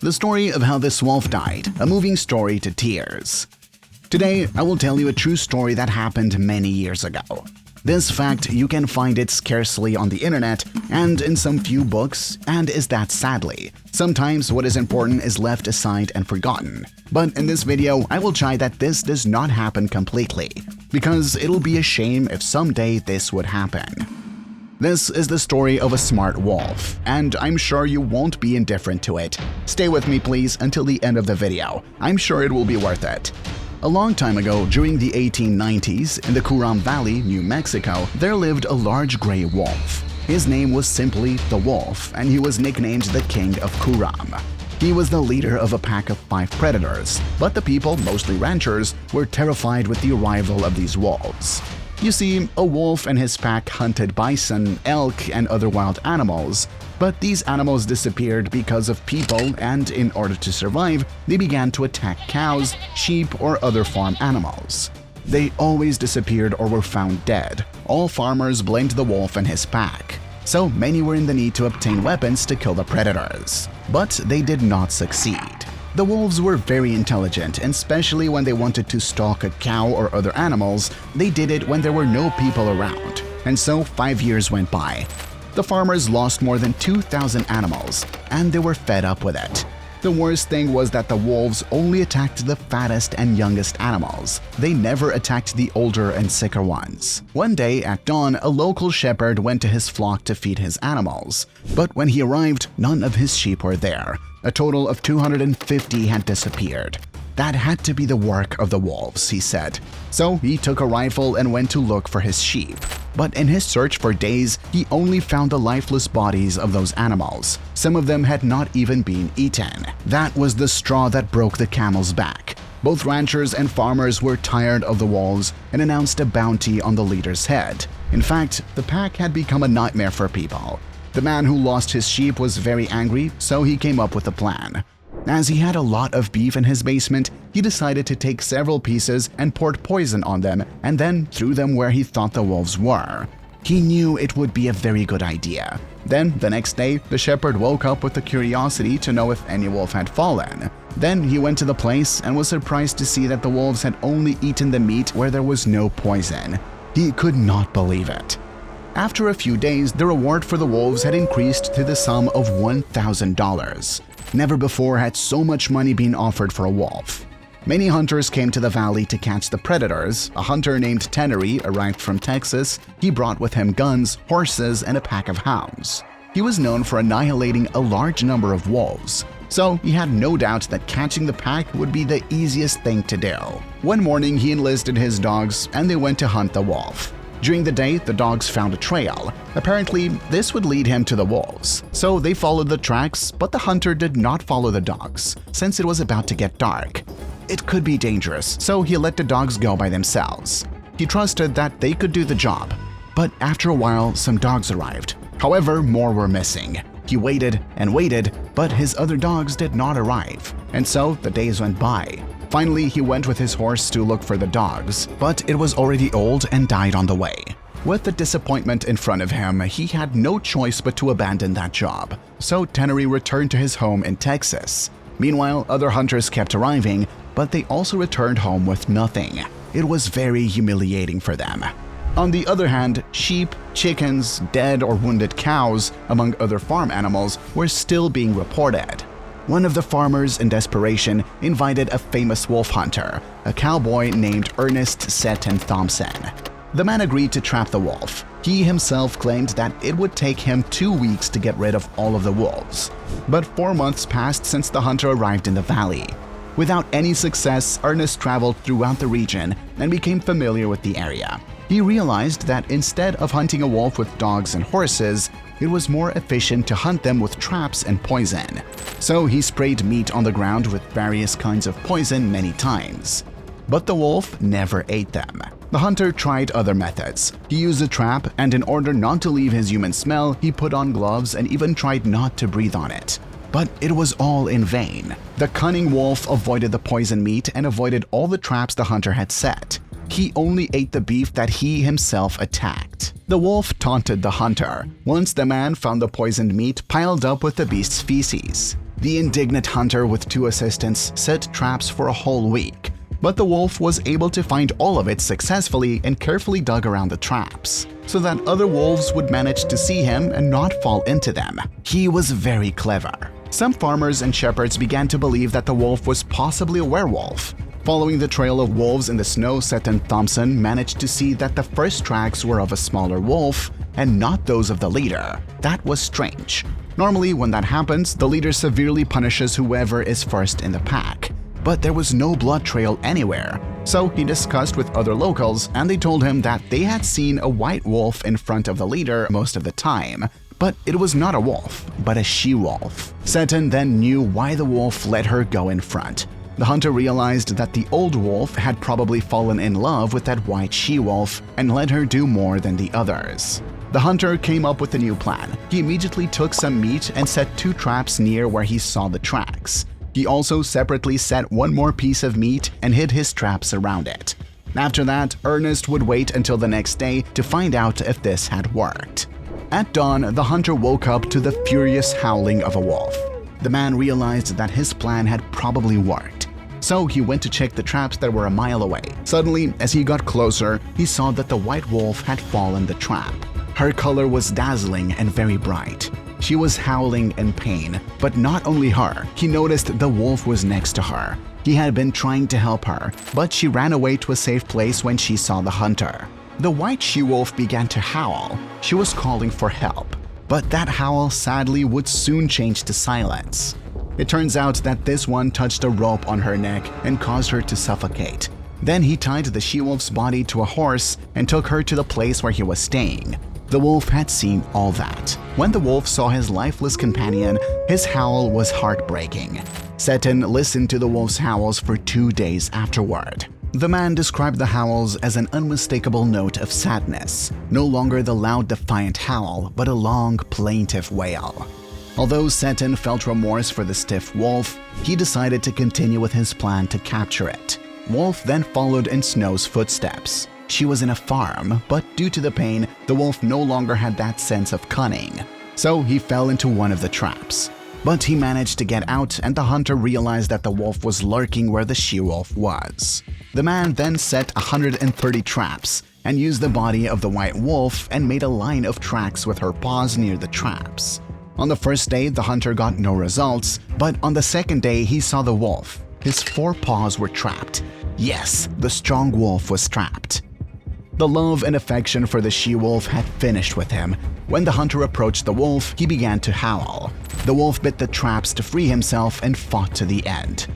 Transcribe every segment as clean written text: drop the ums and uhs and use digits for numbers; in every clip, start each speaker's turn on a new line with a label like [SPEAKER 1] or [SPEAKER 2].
[SPEAKER 1] the story of how this wolf died, a moving story to tears. Today, I will tell you a true story that happened many years ago. This fact, you can find it scarcely on the internet and in some few books, and is that sadly, sometimes what is important is left aside and forgotten. But in this video, I will try that this does not happen completely, because it'll be a shame if someday this would happen. This is the story of a smart wolf, and I'm sure you won't be indifferent to it. Stay with me please until the end of the video. I'm sure it will be worth it. A long time ago, during the 1890s, in the Curram Valley, New Mexico, there lived a large gray wolf. His name was simply the Wolf, and he was nicknamed the King of Curram. He was the leader of a pack of 5 predators, but the people, mostly ranchers, were terrified with the arrival of these wolves. You see, a wolf and his pack hunted bison, elk, and other wild animals, but these animals disappeared because of people, and in order to survive, they began to attack cows, sheep, or other farm animals. They always disappeared or were found dead. All farmers blamed the wolf and his pack. So many were in the need to obtain weapons to kill the predators. But they did not succeed. The wolves were very intelligent, and especially when they wanted to stalk a cow or other animals, they did it when there were no people around. And so 5 years went by. The farmers lost more than 2,000 animals, and they were fed up with it. The worst thing was that the wolves only attacked the fattest and youngest animals. They never attacked the older and sicker ones. One day at dawn, a local shepherd went to his flock to feed his animals. But when he arrived, none of his sheep were there. A total of 250 had disappeared. That had to be the work of the wolves, he said. So he took a rifle and went to look for his sheep. But in his search for days, he only found the lifeless bodies of those animals. Some of them had not even been eaten. That was the straw that broke the camel's back. Both ranchers and farmers were tired of the wolves and announced a bounty on the leader's head. In fact, the pack had become a nightmare for people. The man who lost his sheep was very angry, so he came up with a plan. As he had a lot of beef in his basement, he decided to take several pieces and poured poison on them and then threw them where he thought the wolves were. He knew it would be a very good idea. Then, the next day, the shepherd woke up with the curiosity to know if any wolf had fallen. Then he went to the place and was surprised to see that the wolves had only eaten the meat where there was no poison. He could not believe it. After a few days, the reward for the wolves had increased to the sum of $1,000. Never before had so much money been offered for a wolf. Many hunters came to the valley to catch the predators. A hunter named Tannery arrived from Texas. He brought with him guns, horses, and a pack of hounds. He was known for annihilating a large number of wolves, so he had no doubt that catching the pack would be the easiest thing to do. One morning, he enlisted his dogs and they went to hunt the wolf. During the day, the dogs found a trail. Apparently, this would lead him to the wolves. So they followed the tracks, but the hunter did not follow the dogs, since it was about to get dark. It could be dangerous, so he let the dogs go by themselves. He trusted that they could do the job. But after a while, some dogs arrived. However, more were missing. He waited and waited, but his other dogs did not arrive. And so the days went by. Finally, he went with his horse to look for the dogs, but it was already old and died on the way. With the disappointment in front of him, he had no choice but to abandon that job. So Tannery returned to his home in Texas. Meanwhile, other hunters kept arriving, but they also returned home with nothing. It was very humiliating for them. On the other hand, sheep, chickens, dead or wounded cows, among other farm animals, were still being reported. One of the farmers, in desperation, invited a famous wolf hunter, a cowboy named Ernest Seton Thompson. The man agreed to trap the wolf. He himself claimed that it would take him 2 weeks to get rid of all of the wolves. But 4 months passed since the hunter arrived in the valley. Without any success, Ernest traveled throughout the region and became familiar with the area. He realized that instead of hunting a wolf with dogs and horses, it was more efficient to hunt them with traps and poison. So he sprayed meat on the ground with various kinds of poison many times. But the wolf never ate them. The hunter tried other methods. He used a trap, and in order not to leave his human smell, he put on gloves and even tried not to breathe on it. But it was all in vain. The cunning wolf avoided the poison meat and avoided all the traps the hunter had set. He only ate the beef that he himself attacked. The wolf taunted the hunter once the man found the poisoned meat piled up with the beast's feces. The indignant hunter with 2 assistants set traps for a whole week, but the wolf was able to find all of it successfully and carefully dug around the traps, so that other wolves would manage to see him and not fall into them. He was very clever. Some farmers and shepherds began to believe that the wolf was possibly a werewolf. Following the trail of wolves in the snow, Seth and Thompson managed to see that the first tracks were of a smaller wolf and not those of the leader. That was strange. Normally, when that happens, the leader severely punishes whoever is first in the pack. But there was no blood trail anywhere, so he discussed with other locals and they told him that they had seen a white wolf in front of the leader most of the time, but it was not a wolf, but a she-wolf. Seton then knew why the wolf let her go in front. The hunter realized that the old wolf had probably fallen in love with that white she-wolf and let her do more than the others. The hunter came up with a new plan. He immediately took some meat and set 2 traps near where he saw the tracks. He also separately set 1 more piece of meat and hid his traps around it. After that, Ernest would wait until the next day to find out if this had worked. At dawn, the hunter woke up to the furious howling of a wolf. The man realized that his plan had probably worked, so he went to check the traps that were a mile away. Suddenly, as he got closer, he saw that the white wolf had fallen the trap. Her color was dazzling and very bright. She was howling in pain, but not only her. He noticed the wolf was next to her. He had been trying to help her, but she ran away to a safe place when she saw the hunter. The white she-wolf began to howl. She was calling for help, but that howl sadly would soon change to silence. It turns out that this one touched a rope on her neck and caused her to suffocate. Then he tied the she-wolf's body to a horse and took her to the place where he was staying. The wolf had seen all that. When the wolf saw his lifeless companion, his howl was heartbreaking. Seton listened to the wolf's howls for 2 days afterward. The man described the howls as an unmistakable note of sadness, no longer the loud defiant howl, but a long, plaintive wail. Although Seton felt remorse for the stiff wolf, he decided to continue with his plan to capture it. Wolf then followed in Snow's footsteps. She was in a farm, but due to the pain, the wolf no longer had that sense of cunning. So he fell into one of the traps. But he managed to get out and the hunter realized that the wolf was lurking where the she-wolf was. The man then set 130 traps and used the body of the white wolf and made a line of tracks with her paws near the traps. On the first day, the hunter got no results, but on the second day, he saw the wolf. His 4 paws were trapped. Yes, the strong wolf was trapped. The love and affection for the she-wolf had finished with him. When the hunter approached the wolf, he began to howl. The wolf bit the traps to free himself and fought to the end.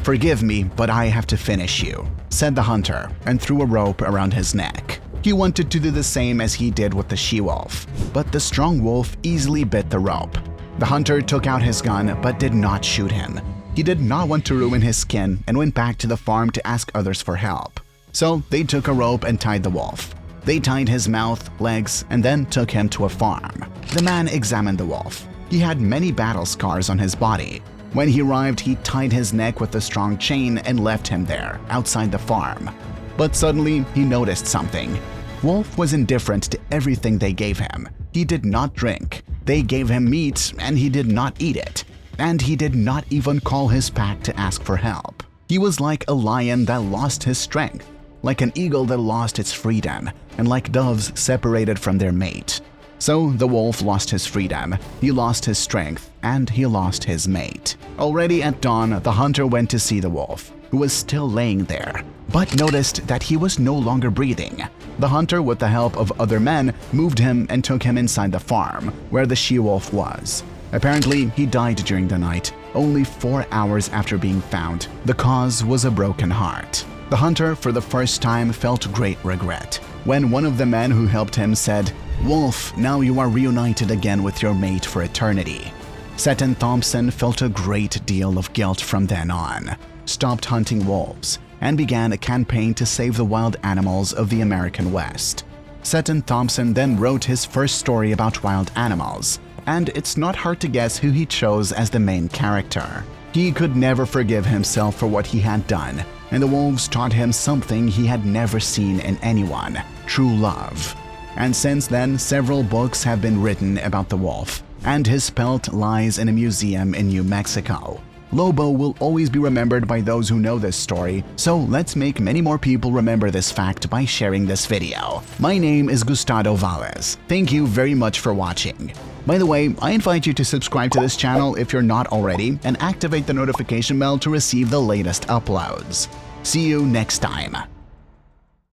[SPEAKER 1] "Forgive me, but I have to finish you," said the hunter, and threw a rope around his neck. He wanted to do the same as he did with the she-wolf, but the strong wolf easily bit the rope. The hunter took out his gun but did not shoot him. He did not want to ruin his skin and went back to the farm to ask others for help. So they took a rope and tied the wolf. They tied his mouth, legs, and then took him to a farm. The man examined the wolf. He had many battle scars on his body. When he arrived, he tied his neck with a strong chain and left him there, outside the farm. But suddenly, he noticed something. Wolf was indifferent to everything they gave him. He did not drink. They gave him meat, and he did not eat it. And he did not even call his pack to ask for help. He was like a lion that lost his strength, like an eagle that lost its freedom, and like doves separated from their mate. So the wolf lost his freedom, he lost his strength, and he lost his mate. Already at dawn, the hunter went to see the wolf, who was still laying there, but noticed that he was no longer breathing. The hunter, with the help of other men, moved him and took him inside the farm, where the she-wolf was. Apparently, he died during the night, only 4 hours after being found. The cause was a broken heart. The hunter, for the first time, felt great regret when one of the men who helped him said, "Wolf, now you are reunited again with your mate for eternity." Seton Thompson felt a great deal of guilt from then on, stopped hunting wolves, and began a campaign to save the wild animals of the American West. Seton Thompson then wrote his first story about wild animals, and it's not hard to guess who he chose as the main character. He could never forgive himself for what he had done, and the wolves taught him something he had never seen in anyone: true love. And since then, several books have been written about the wolf, and his pelt lies in a museum in New Mexico. Lobo will always be remembered by those who know this story, so let's make many more people remember this fact by sharing this video. My name is Gustavo Valles. Thank you very much for watching. By the way, I invite you to subscribe to this channel if you're not already and activate the notification bell to receive the latest uploads. See you next time.